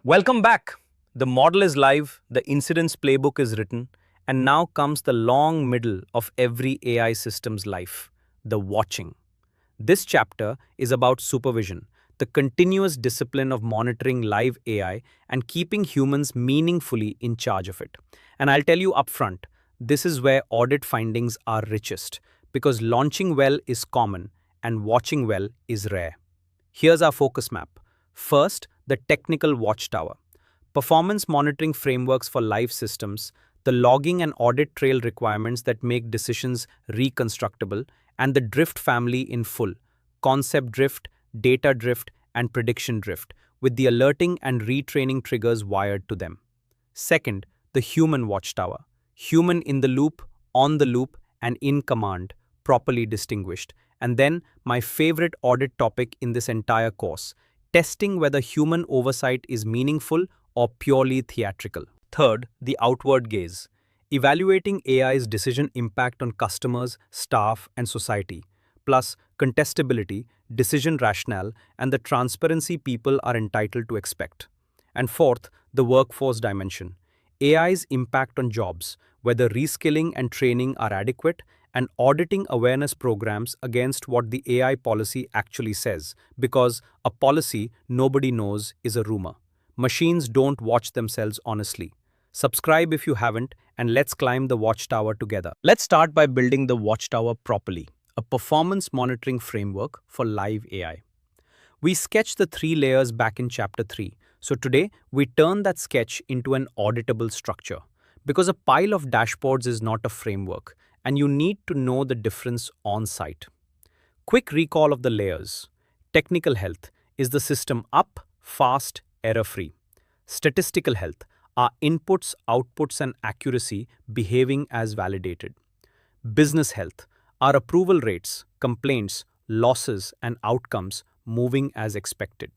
Welcome back. The model is live, the incident's playbook is written, and now comes the long middle of every AI system's life, the watching. This chapter is about supervision, the continuous discipline of monitoring live AI and keeping humans meaningfully in charge of it. And I'll tell you upfront, this is where audit findings are richest, because launching well is common and watching well is rare. Here's our focus map. First, the technical watchtower. Performance monitoring frameworks for live systems, the logging and audit trail requirements that make decisions reconstructible, and the drift family in full: concept drift, data drift, and prediction drift, with the alerting and retraining triggers wired to them. Second, the human watchtower. Human in the loop, on the loop, and in command, properly distinguished. And then, my favorite audit topic in this entire course: testing whether human oversight is meaningful or purely theatrical. Third, the outward gaze. Evaluating AI's decision impact on customers, staff, and society, plus contestability, decision rationale, and the transparency people are entitled to expect. And fourth, the workforce dimension. AI's impact on jobs, whether reskilling and training are adequate, and auditing awareness programs against what the AI policy actually says, because a policy nobody knows is a rumor. Machines don't watch themselves honestly. Subscribe if you haven't, and let's climb the watchtower together. Let's start by building the watchtower properly, a performance monitoring framework for live AI. We sketched the 3 layers back in Chapter 3, so today we turn that sketch into an auditable structure. Because a pile of dashboards is not a framework, and you need to know the difference on site. Quick recall of the layers. Technical health: is the system up, fast, error-free? Statistical health: are inputs, outputs, and accuracy behaving as validated? Business health: are approval rates, complaints, losses, and outcomes moving as expected?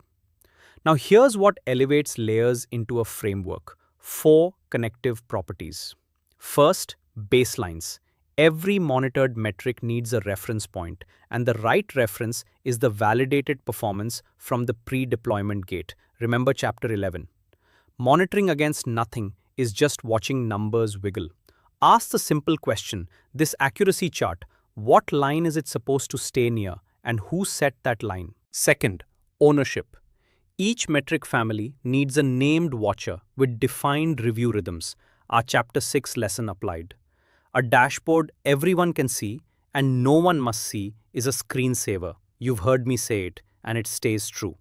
Now here's what elevates layers into a framework: 4 connective properties. First, baselines. Every monitored metric needs a reference point, and the right reference is the validated performance from the pre-deployment gate. Remember Chapter 11. Monitoring against nothing is just watching numbers wiggle. Ask the simple question: this accuracy chart, what line is it supposed to stay near, and who set that line? Second, ownership. Each metric family needs a named watcher with defined review rhythms. Our Chapter 6 lesson applied. A dashboard everyone can see and no one must see is a screensaver. You've heard me say it, and it stays true.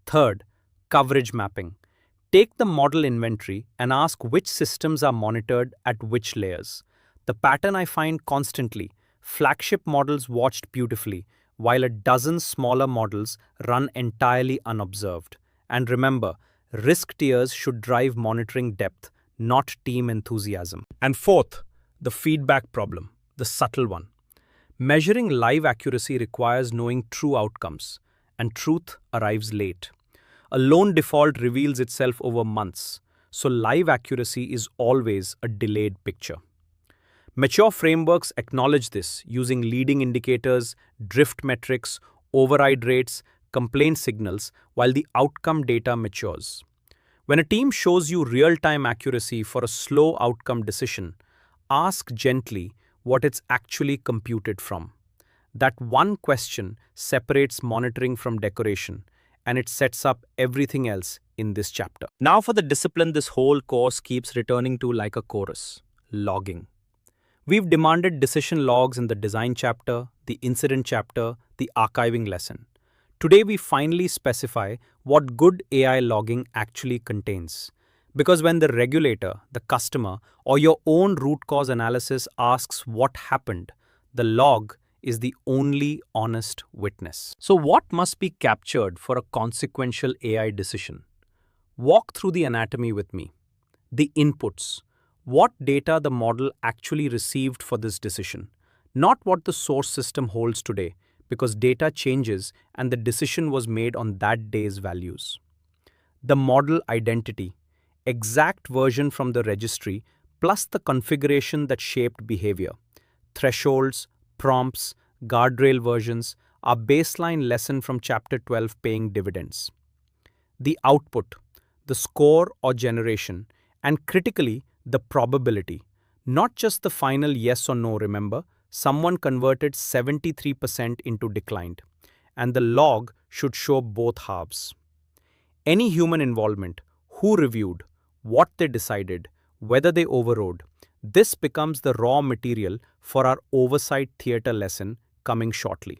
Third, coverage mapping. Take the model inventory and ask which systems are monitored at which layers. The pattern I find constantly: flagship models watched beautifully, while a dozen smaller models run entirely unobserved. And remember, risk tiers should drive monitoring depth, not team enthusiasm. And fourth, the feedback problem, the subtle one. Measuring live accuracy requires knowing true outcomes, and truth arrives late. A lone default reveals itself over months, so live accuracy is always a delayed picture. Mature frameworks acknowledge this using leading indicators, drift metrics, override rates, complaint signals, while the outcome data matures. When a team shows you real-time accuracy for a slow outcome decision, ask gently what it's actually computed from. That one question separates monitoring from decoration, and it sets up everything else in this chapter. Now for the discipline this whole course keeps returning to like a chorus: logging. We've demanded decision logs in the design chapter, the incident chapter, the archiving lesson. Today we finally specify what good AI logging actually contains. Because when the regulator, the customer, or your own root cause analysis asks what happened, the log is the only honest witness. So what must be captured for a consequential AI decision? Walk through the anatomy with me. The inputs. What data the model actually received for this decision, not what the source system holds today, because data changes and the decision was made on that day's values. The model identity. Exact version from the registry plus the configuration that shaped behavior. Thresholds, prompts, guardrail versions, our baseline lesson from Chapter 12 paying dividends. The output, the score or generation, and critically, the probability. Not just the final yes or no, remember, someone converted 73% into declined, and the log should show both halves. Any human involvement, who reviewed, what they decided, whether they overrode, this becomes the raw material for our oversight theatre lesson coming shortly.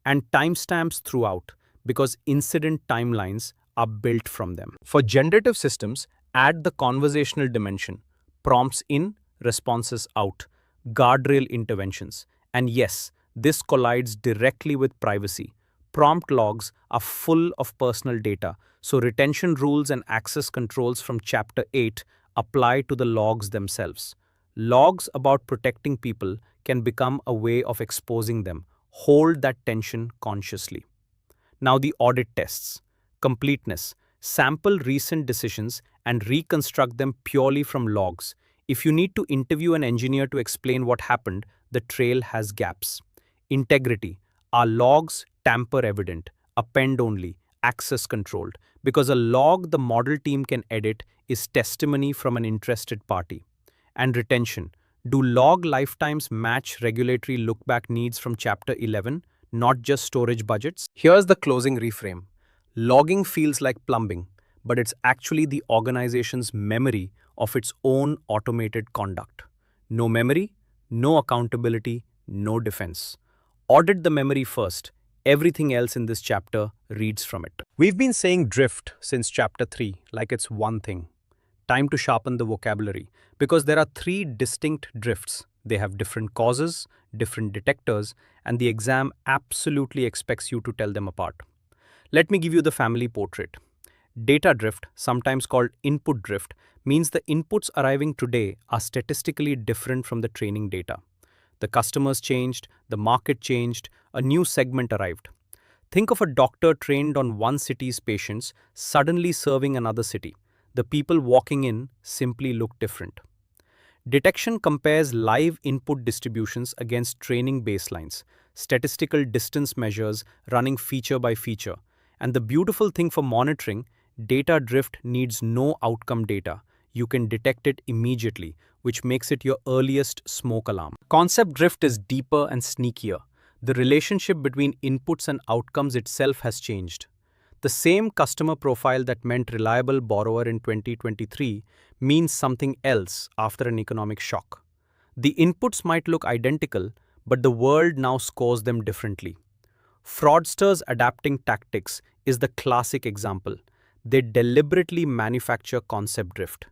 And timestamps throughout, because incident timelines are built from them. For generative systems, add the conversational dimension, prompts in, responses out, guardrail interventions. And yes, this collides directly with privacy. Prompt logs are full of personal data, so retention rules and access controls from Chapter 8 apply to the logs themselves. Logs about protecting people can become a way of exposing them. Hold that tension consciously. Now the audit tests. Completeness. Sample recent decisions and reconstruct them purely from logs. If you need to interview an engineer to explain what happened, the trail has gaps. Integrity. Are logs tamper evident, append only, access controlled? Because a log the model team can edit is testimony from an interested party. And retention. Do log lifetimes match regulatory look-back needs from Chapter 11, not just storage budgets? Here's the closing reframe. Logging feels like plumbing, but it's actually the organization's memory of its own automated conduct. No memory, no accountability, no defense. Audit the memory first. Everything else in this chapter reads from it. We've been saying drift since Chapter 3, like it's one thing. Time to sharpen the vocabulary, because there are three distinct drifts. They have different causes, different detectors, and the exam absolutely expects you to tell them apart. Let me give you the family portrait. Data drift, sometimes called input drift, means the inputs arriving today are statistically different from the training data. The customers changed, the market changed, a new segment arrived. Think of a doctor trained on one city's patients suddenly serving another city. The people walking in simply look different. Detection compares live input distributions against training baselines, statistical distance measures running feature by feature. And the beautiful thing for monitoring, data drift needs no outcome data. You can detect it immediately, which makes it your earliest smoke alarm. Concept drift is deeper and sneakier. The relationship between inputs and outcomes itself has changed. The same customer profile that meant reliable borrower in 2023 means something else after an economic shock. The inputs might look identical, but the world now scores them differently. Fraudsters adapting tactics is the classic example. They deliberately manufacture concept drift.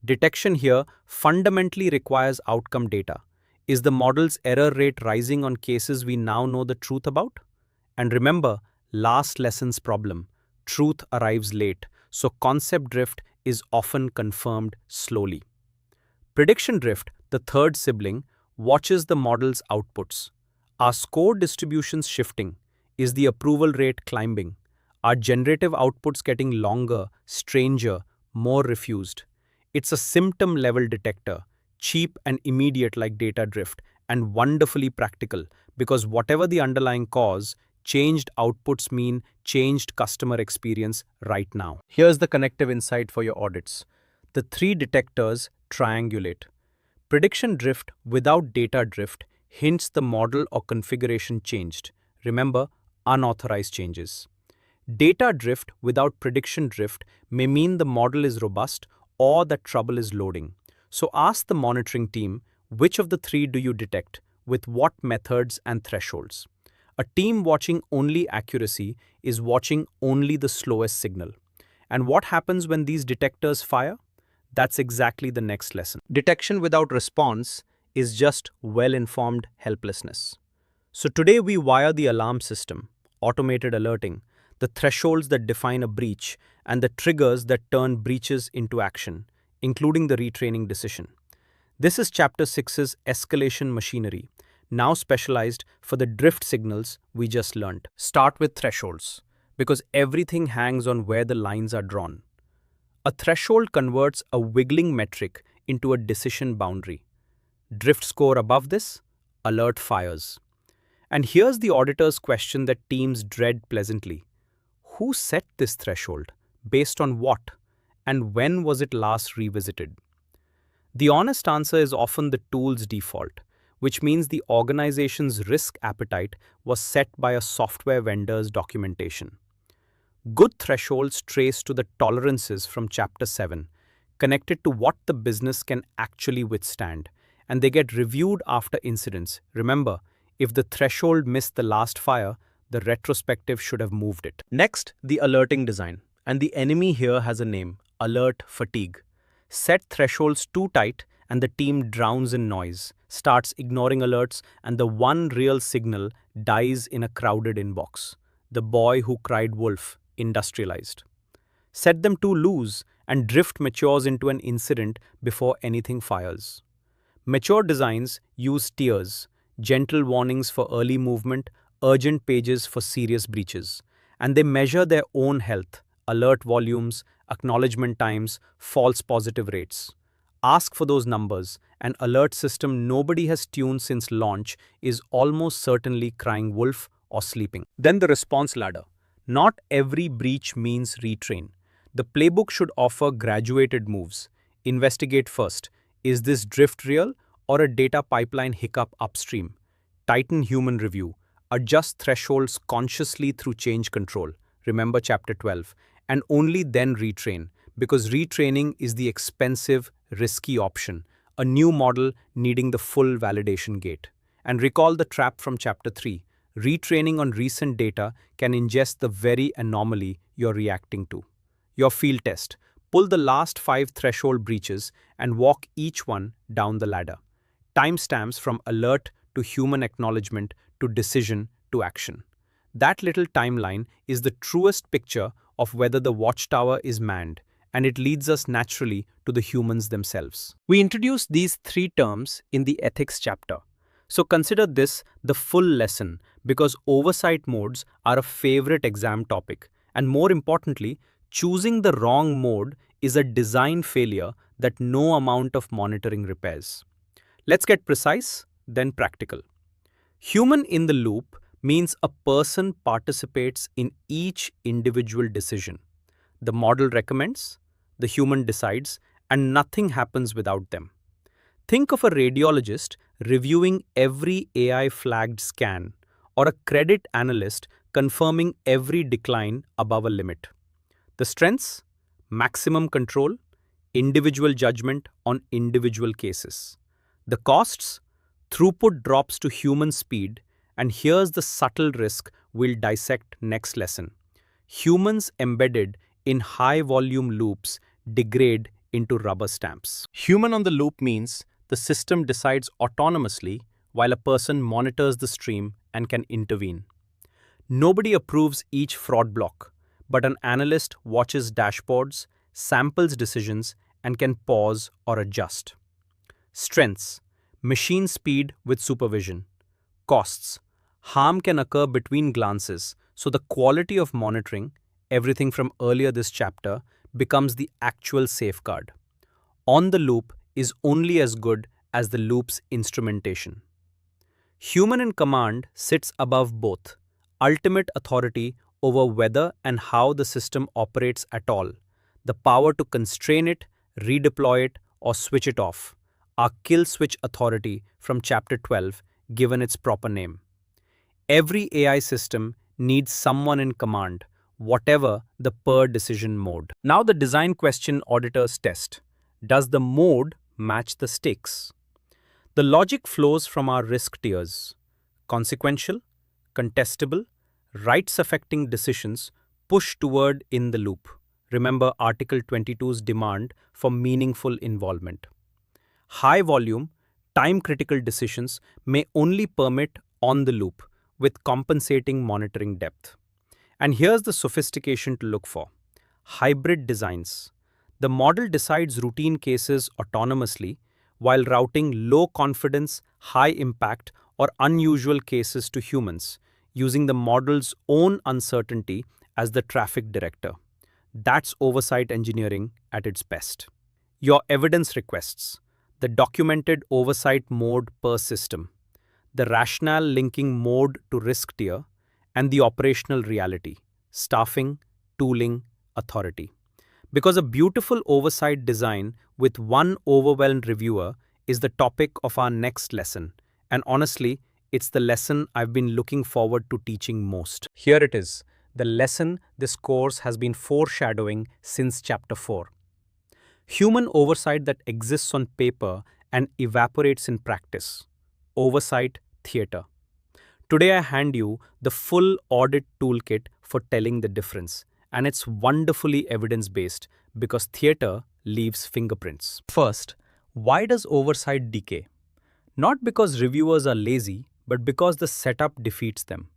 Detection here fundamentally requires outcome data. Is the model's error rate rising on cases we now know the truth about? And remember, last lesson's problem. Truth arrives late, so concept drift is often confirmed slowly. Prediction drift, the third sibling, watches the model's outputs. Are score distributions shifting? Is the approval rate climbing? Are generative outputs getting longer, stranger, more refused? It's a symptom-level detector, cheap and immediate like data drift, and wonderfully practical, because whatever the underlying cause, changed outputs mean changed customer experience right now. Here's the connective insight for your audits. The three detectors triangulate. Prediction drift without data drift hints the model or configuration changed. Remember, unauthorized changes. Data drift without prediction drift may mean the model is robust or that trouble is loading. So ask the monitoring team, which of the three do you detect, with what methods and thresholds? A team watching only accuracy is watching only the slowest signal. And what happens when these detectors fire? That's exactly the next lesson. Detection without response is just well-informed helplessness. So today we wire the alarm system, automated alerting, the thresholds that define a breach, and the triggers that turn breaches into action, including the retraining decision. This is Chapter 6's escalation machinery, now specialized for the drift signals we just learned. Start with thresholds, because everything hangs on where the lines are drawn. A threshold converts a wiggling metric into a decision boundary. Drift score above this, alert fires. And here's the auditor's question that teams dread pleasantly. Who set this threshold? Based on what? and when was it last revisited? The honest answer is often the tool's default, which means the organization's risk appetite was set by a software vendor's documentation. Good thresholds trace to the tolerances from Chapter 7, connected to what the business can actually withstand, and they get reviewed after incidents. Remember, if the threshold missed the last fire, the retrospective should have moved it. Next, the alerting design. And the enemy here has a name: alert fatigue. Set thresholds too tight, and the team drowns in noise, starts ignoring alerts, and the one real signal dies in a crowded inbox. The boy who cried wolf, industrialized. Set them too loose, and drift matures into an incident before anything fires. Mature designs use tiers, gentle warnings for early movement, urgent pages for serious breaches, and they measure their own health, alert volumes, acknowledgement times, false positive rates. Ask for those numbers. An alert system nobody has tuned since launch is almost certainly crying wolf or sleeping. Then the response ladder. Not every breach means retrain. The playbook should offer graduated moves. Investigate first. Is this drift real or a data pipeline hiccup upstream? Tighten human review. Adjust thresholds consciously through change control. Remember Chapter 12. And only then retrain, because retraining is the expensive, risky option, a new model needing the full validation gate. And recall the trap from Chapter 3. Retraining on recent data can ingest the very anomaly you're reacting to. Your field test. Pull the last 5 threshold breaches and walk each one down the ladder. Timestamps from alert to human acknowledgement to decision to action. That little timeline is the truest picture of whether the watchtower is manned, and it leads us naturally to the humans themselves. We introduced these 3 terms in the ethics chapter. So consider this the full lesson, because oversight modes are a favorite exam topic. And more importantly, choosing the wrong mode is a design failure that no amount of monitoring repairs. Let's get precise, then practical. Human in the loop means a person participates in each individual decision. The model recommends, the human decides, and nothing happens without them. Think of a radiologist reviewing every AI-flagged scan, or a credit analyst confirming every decline above a limit. The strengths: maximum control, individual judgment on individual cases. The costs: throughput drops to human speed, and here's the subtle risk we'll dissect next lesson. Humans embedded in high-volume loops degrade into rubber stamps. Human on the loop means the system decides autonomously while a person monitors the stream and can intervene. Nobody approves each fraud block, but an analyst watches dashboards, samples decisions, and can pause or adjust. Strengths: machine speed with supervision. Costs: harm can occur between glances, so the quality of monitoring, everything from earlier this chapter, becomes the actual safeguard. On the loop is only as good as the loop's instrumentation. Human in command sits above both, ultimate authority over whether and how the system operates at all, the power to constrain it, redeploy it, or switch it off. Our kill switch authority from Chapter 12, given its proper name. Every AI system needs someone in command, whatever the per decision mode. Now the design question auditors test. Does the mode match the stakes? The logic flows from our risk tiers. Consequential, contestable, rights-affecting decisions push toward in the loop. Remember Article 22's demand for meaningful involvement. High volume, time-critical decisions may only permit on the loop with compensating monitoring depth. And here's the sophistication to look for. Hybrid designs. The model decides routine cases autonomously while routing low-confidence, high-impact, or unusual cases to humans, using the model's own uncertainty as the traffic director. That's oversight engineering at its best. Your evidence requests. The documented oversight mode per system, the rationale linking mode to risk tier, and the operational reality, staffing, tooling, authority. Because a beautiful oversight design with one overwhelmed reviewer is the topic of our next lesson. And honestly, it's the lesson I've been looking forward to teaching most. Here it is, the lesson this course has been foreshadowing since chapter 4. Human oversight that exists on paper and evaporates in practice. Oversight theater. Today I hand you the full audit toolkit for telling the difference, and it's wonderfully evidence-based because theater leaves fingerprints. First, why does oversight decay? Not because reviewers are lazy, but because the setup defeats them.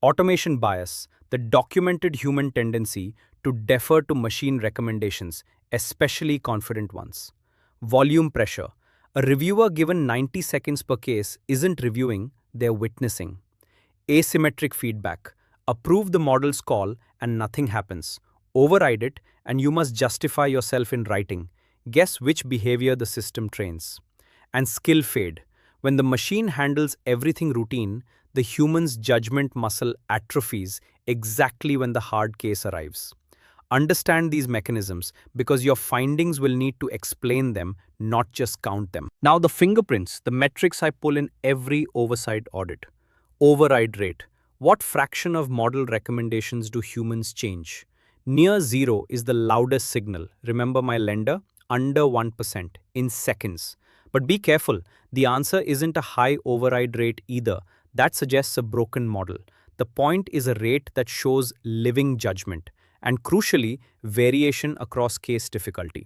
Automation bias, the documented human tendency to defer to machine recommendations, especially confident ones. Volume pressure. A reviewer given 90 seconds per case isn't reviewing, they're witnessing. Asymmetric feedback. Approve the model's call and nothing happens. Override it and you must justify yourself in writing. Guess which behavior the system trains. And skill fade. When the machine handles everything routine, the human's judgment muscle atrophies exactly when the hard case arrives. Understand these mechanisms because your findings will need to explain them, not just count them. Now the fingerprints, the metrics I pull in every oversight audit. Override rate. What fraction of model recommendations do humans change? Near zero is the loudest signal. Remember my lender? Under 1% in seconds. But be careful, the answer isn't a high override rate either. That suggests a broken model. The point is a rate that shows living judgment and crucially, variation across case difficulty.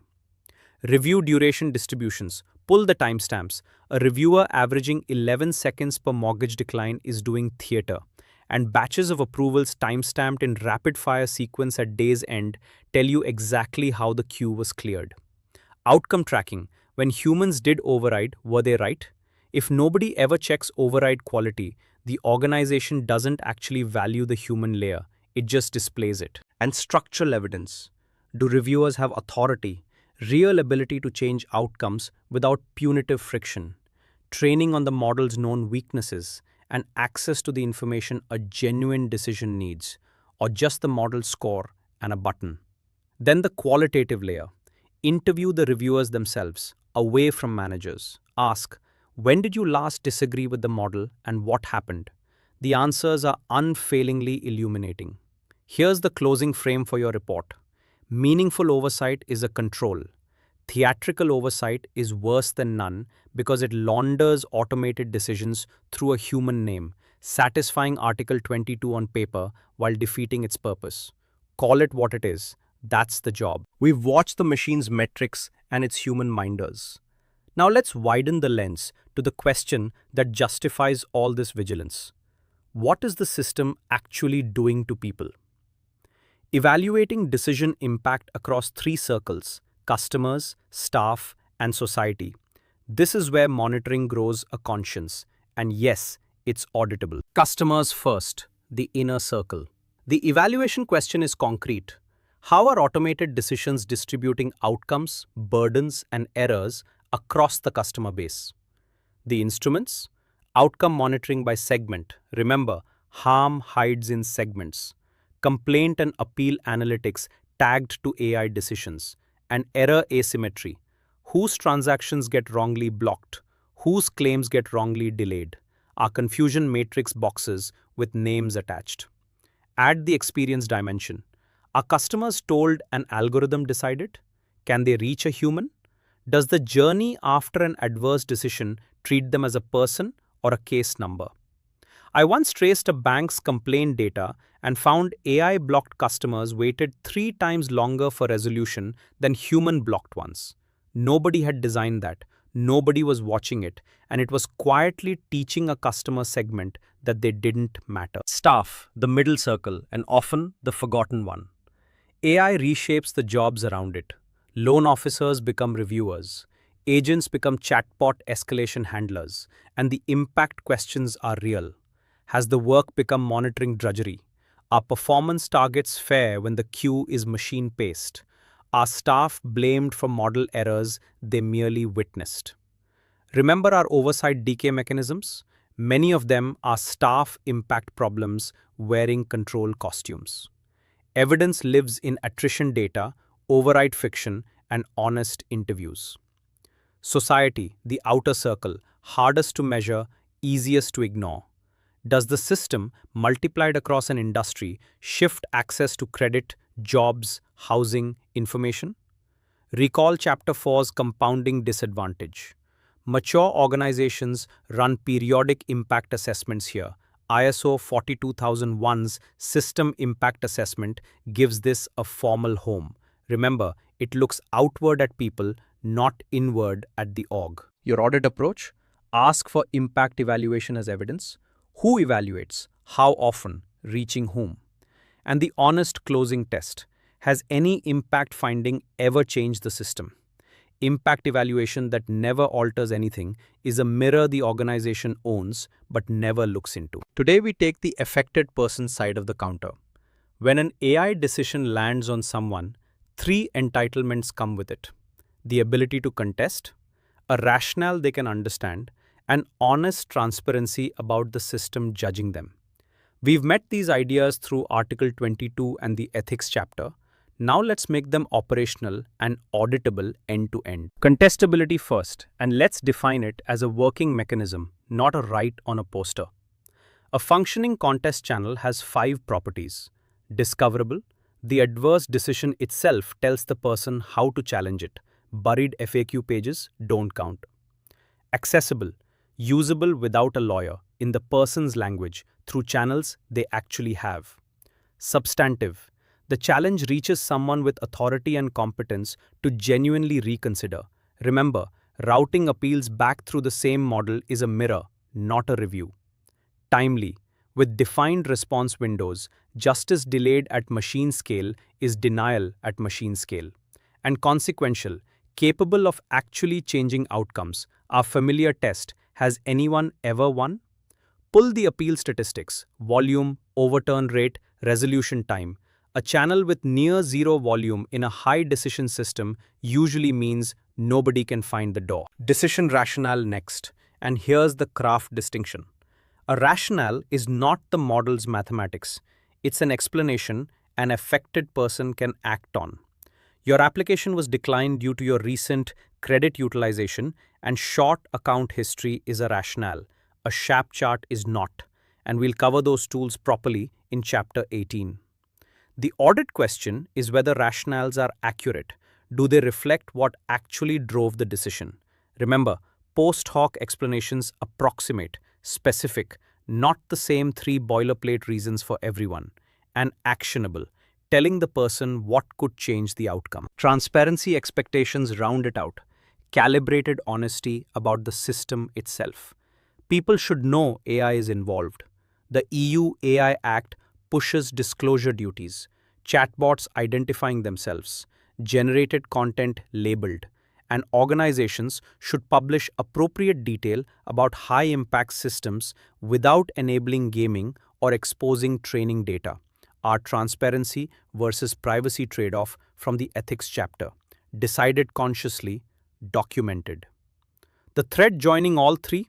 Review duration distributions. Pull the timestamps. A reviewer averaging 11 seconds per mortgage decline is doing theater. And batches of approvals timestamped in rapid-fire sequence at day's end tell you exactly how the queue was cleared. Outcome tracking. When humans did override, were they right? If nobody ever checks override quality, the organization doesn't actually value the human layer, it just displays it. And structural evidence. Do reviewers have authority, real ability to change outcomes without punitive friction, training on the model's known weaknesses, and access to the information a genuine decision needs, or just the model score and a button? Then the qualitative layer. Interview the reviewers themselves, away from managers. Ask, when did you last disagree with the model and what happened? The answers are unfailingly illuminating. Here's the closing frame for your report. Meaningful oversight is a control. Theatrical oversight is worse than none because it launders automated decisions through a human name, satisfying Article 22 on paper while defeating its purpose. Call it what it is. That's the job. We've watched the machine's metrics and its human minders. Now let's widen the lens to the question that justifies all this vigilance. What is the system actually doing to people? Evaluating decision impact across three circles: customers, staff, and society. This is where monitoring grows a conscience. And yes, it's auditable. Customers first, the inner circle. The evaluation question is concrete. How are automated decisions distributing outcomes, burdens, and errors across the customer base? The instruments? Outcome monitoring by segment. Remember, harm hides in segments. Complaint and appeal analytics tagged to AI decisions. And error asymmetry. Whose transactions get wrongly blocked? Whose claims get wrongly delayed? Are confusion matrix boxes with names attached. Add the experience dimension. Are customers told an algorithm decided? Can they reach a human? Does the journey after an adverse decision treat them as a person or a case number? I once traced a bank's complaint data and found AI-blocked customers waited 3 times longer for resolution than human-blocked ones. Nobody had designed that, nobody was watching it, and it was quietly teaching a customer segment that they didn't matter. Staff, the middle circle, and often the forgotten one. AI reshapes the jobs around it. Loan officers become reviewers. Agents become chatbot escalation handlers. And the impact questions are real. Has the work become monitoring drudgery? Are performance targets fair when the queue is machine-paced? Are staff blamed for model errors they merely witnessed? Remember our oversight decay mechanisms? Many of them are staff impact problems wearing control costumes. Evidence lives in attrition data, override fiction, and honest interviews. Society, the outer circle, hardest to measure, easiest to ignore. Does the system, multiplied across an industry, shift access to credit, jobs, housing, information? Recall Chapter 4's compounding disadvantage. Mature organizations run periodic impact assessments here. ISO 42001's System Impact Assessment gives this a formal home. Remember, it looks outward at people, not inward at the org. Your audit approach? Ask for impact evaluation as evidence. Who evaluates? How often? Reaching whom? And the honest closing test. Has any impact finding ever changed the system? Impact evaluation that never alters anything is a mirror the organization owns but never looks into. Today we take the affected person's side of the counter. When an AI decision lands on someone, three entitlements come with it: the ability to contest, a rationale they can understand, and honest transparency about the system judging them. We've met these ideas through Article 22 and the Ethics chapter. Now let's make them operational and auditable end-to-end. Contestability first, and let's define it as a working mechanism, not a right on a poster. A functioning contest channel has 5 properties. Discoverable, the adverse decision itself tells the person how to challenge it. Buried FAQ pages don't count. Accessible, usable without a lawyer, in the person's language, through channels they actually have. Substantive, the challenge reaches someone with authority and competence to genuinely reconsider. Remember, routing appeals back through the same model is a mirror, not a review. Timely, with defined response windows, justice delayed at machine scale is denial at machine scale. And consequential, capable of actually changing outcomes. Our familiar test: has anyone ever won? Pull the appeal statistics: volume, overturn rate, resolution time. A channel with near zero volume in a high decision system usually means nobody can find the door. Decision rationale next. And here's the craft distinction. A rationale is not the model's mathematics. It's an explanation an affected person can act on. Your application was declined due to your recent credit utilization, and short account history is a rationale. A SHAP chart is not, and we'll cover those tools properly in Chapter 18. The audit question is whether rationales are accurate. Do they reflect what actually drove the decision? Remember, post hoc explanations approximate, specific, not the same 3 boilerplate reasons for everyone, and actionable, telling the person what could change the outcome. Transparency expectations round it out. Calibrated honesty about the system itself. People should know AI is involved. The EU AI Act pushes disclosure duties, chatbots identifying themselves, generated content labeled, and organizations should publish appropriate detail about high-impact systems without enabling gaming or exposing training data. Our transparency versus privacy trade-off from the ethics chapter. Decided consciously, documented. The thread joining all 3?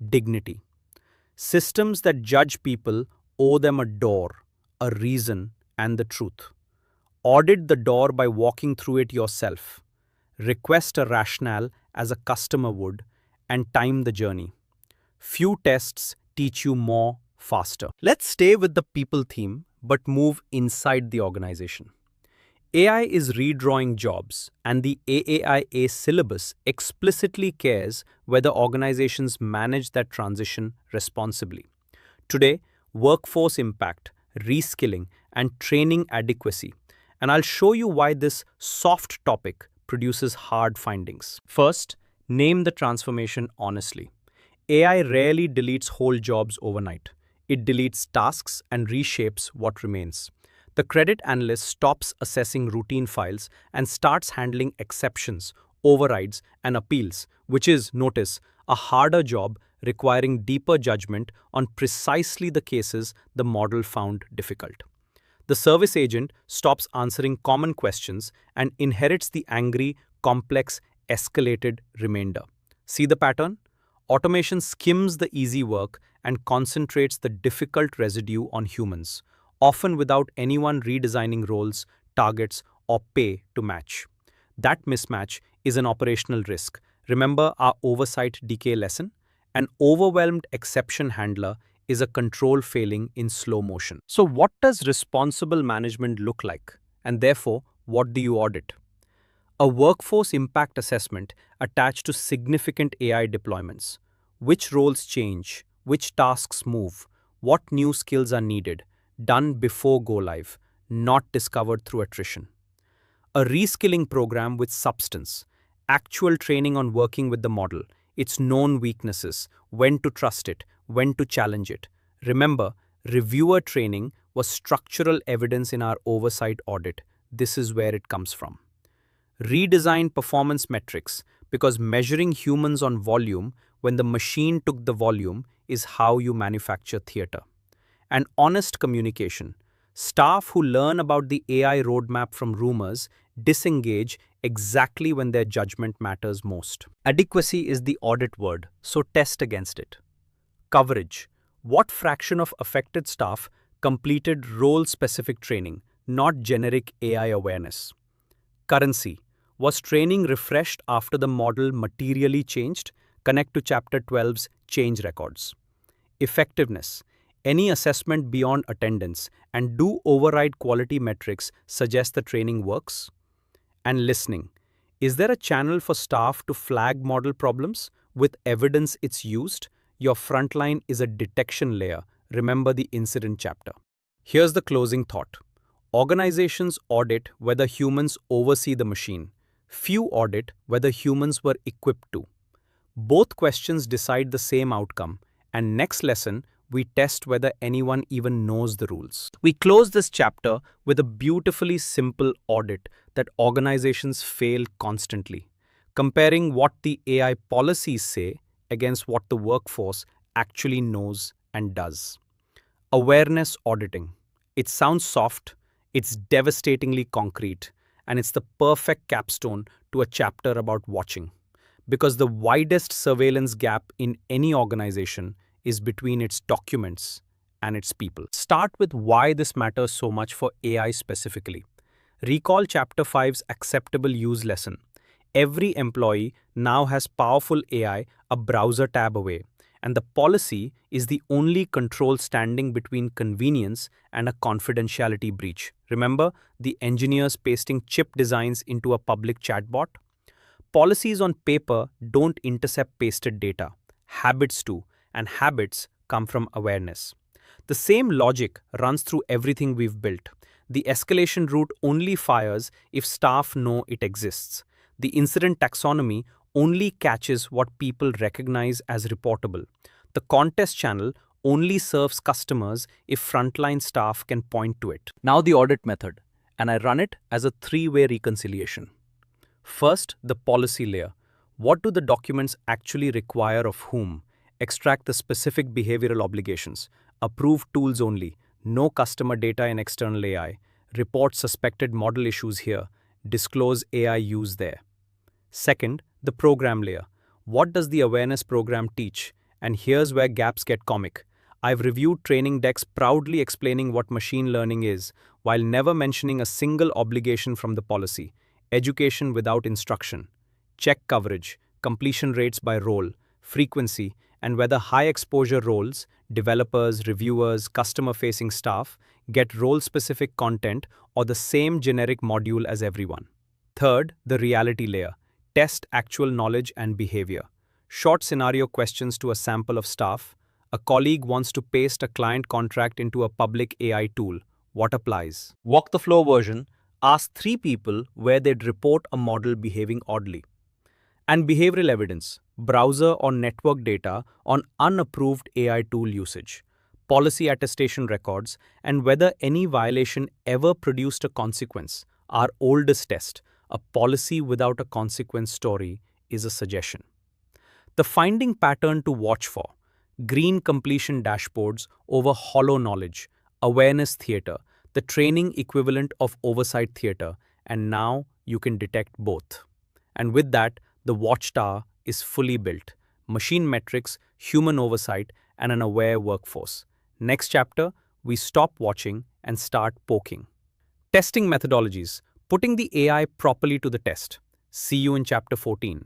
Dignity. Systems that judge people owe them a door, a reason, and the truth. Audit the door by walking through it yourself. Request a rationale as a customer would, and time the journey. Few tests teach you more faster. Let's stay with the people theme, but move inside the organization. AI is redrawing jobs, and the AAIA syllabus explicitly cares whether organizations manage that transition responsibly. Today, workforce impact, reskilling, and training adequacy. And I'll show you why this soft topic produces hard findings. First, name the transformation honestly. AI rarely deletes whole jobs overnight. It deletes tasks and reshapes what remains. The credit analyst stops assessing routine files and starts handling exceptions, overrides, and appeals, which is, notice, a harder job requiring deeper judgment on precisely the cases the model found difficult. The service agent stops answering common questions and inherits the angry, complex, escalated remainder. See the pattern? Automation skims the easy work and concentrates the difficult residue on humans, often without anyone redesigning roles, targets, or pay to match. That mismatch is an operational risk. Remember our oversight decay lesson? An overwhelmed exception handler is a control failing in slow motion. So, what does responsible management look like? And therefore, what do you audit? A workforce impact assessment attached to significant AI deployments. Which roles change? Which tasks move? What new skills are needed? Done before go live, not discovered through attrition. A reskilling program with substance, actual training on working with the model, its known weaknesses, when to trust it, when to challenge it. Remember, reviewer training was structural evidence in our oversight audit. This is where it comes from. Redesign performance metrics because measuring humans on volume when the machine took the volume is how you manufacture theater. And honest communication. Staff who learn about the AI roadmap from rumors disengage exactly when their judgment matters most. Adequacy is the audit word, so test against it. Coverage. What fraction of affected staff completed role-specific training, not generic AI awareness? Currency. Was training refreshed after the model materially changed? Connect to Chapter 12's change records. Effectiveness. Any assessment beyond attendance and do override quality metrics suggest the training works? And listening. Is there a channel for staff to flag model problems with evidence it's used? Your frontline is a detection layer. Remember the incident chapter. Here's the closing thought. Organizations audit whether humans oversee the machine. Few audit whether humans were equipped to. Both questions decide the same outcome, and next lesson, we test whether anyone even knows the rules. We close this chapter with a beautifully simple audit that organizations fail constantly, comparing what the AI policies say against what the workforce actually knows and does. Awareness auditing. It sounds soft, it's devastatingly concrete, and it's the perfect capstone to a chapter about watching. Because the widest surveillance gap in any organization is between its documents and its people. Start with why this matters so much for AI specifically. Recall Chapter 5's acceptable use lesson. Every employee now has powerful AI a browser tab away, and the policy is the only control standing between convenience and a confidentiality breach. Remember the engineers pasting chip designs into a public chatbot? Policies on paper don't intercept pasted data. Habits do, and habits come from awareness. The same logic runs through everything we've built. The escalation route only fires if staff know it exists. The incident taxonomy only catches what people recognize as reportable. The contest channel only serves customers if frontline staff can point to it. Now the audit method, and I run it as a three-way reconciliation. First, the policy layer. What do the documents actually require of whom? Extract the specific behavioral obligations. Approve tools only. No customer data in external AI. Report suspected model issues here. Disclose AI use there. Second, the program layer. What does the awareness program teach? And here's where gaps get comic. I've reviewed training decks proudly explaining what machine learning is, while never mentioning a single obligation from the policy. Education without instruction. Check coverage, completion rates by role, frequency, and whether high-exposure roles, developers, reviewers, customer-facing staff, get role-specific content or the same generic module as everyone. Third, the reality layer. Test actual knowledge and behavior. Short scenario questions to a sample of staff. A colleague wants to paste a client contract into a public AI tool. What applies? Walk the floor version. Ask 3 people where they'd report a model behaving oddly. And behavioral evidence, browser or network data on unapproved AI tool usage, policy attestation records, and whether any violation ever produced a consequence. Our oldest test, a policy without a consequence story, is a suggestion. The finding pattern to watch for: green completion dashboards over hollow knowledge, awareness theater, the training equivalent of oversight theater, and now you can detect both. And with that, the watchtower is fully built. Machine metrics, human oversight, and an aware workforce. Next chapter, we stop watching and start poking. Testing methodologies, putting the AI properly to the test. See you in chapter 14.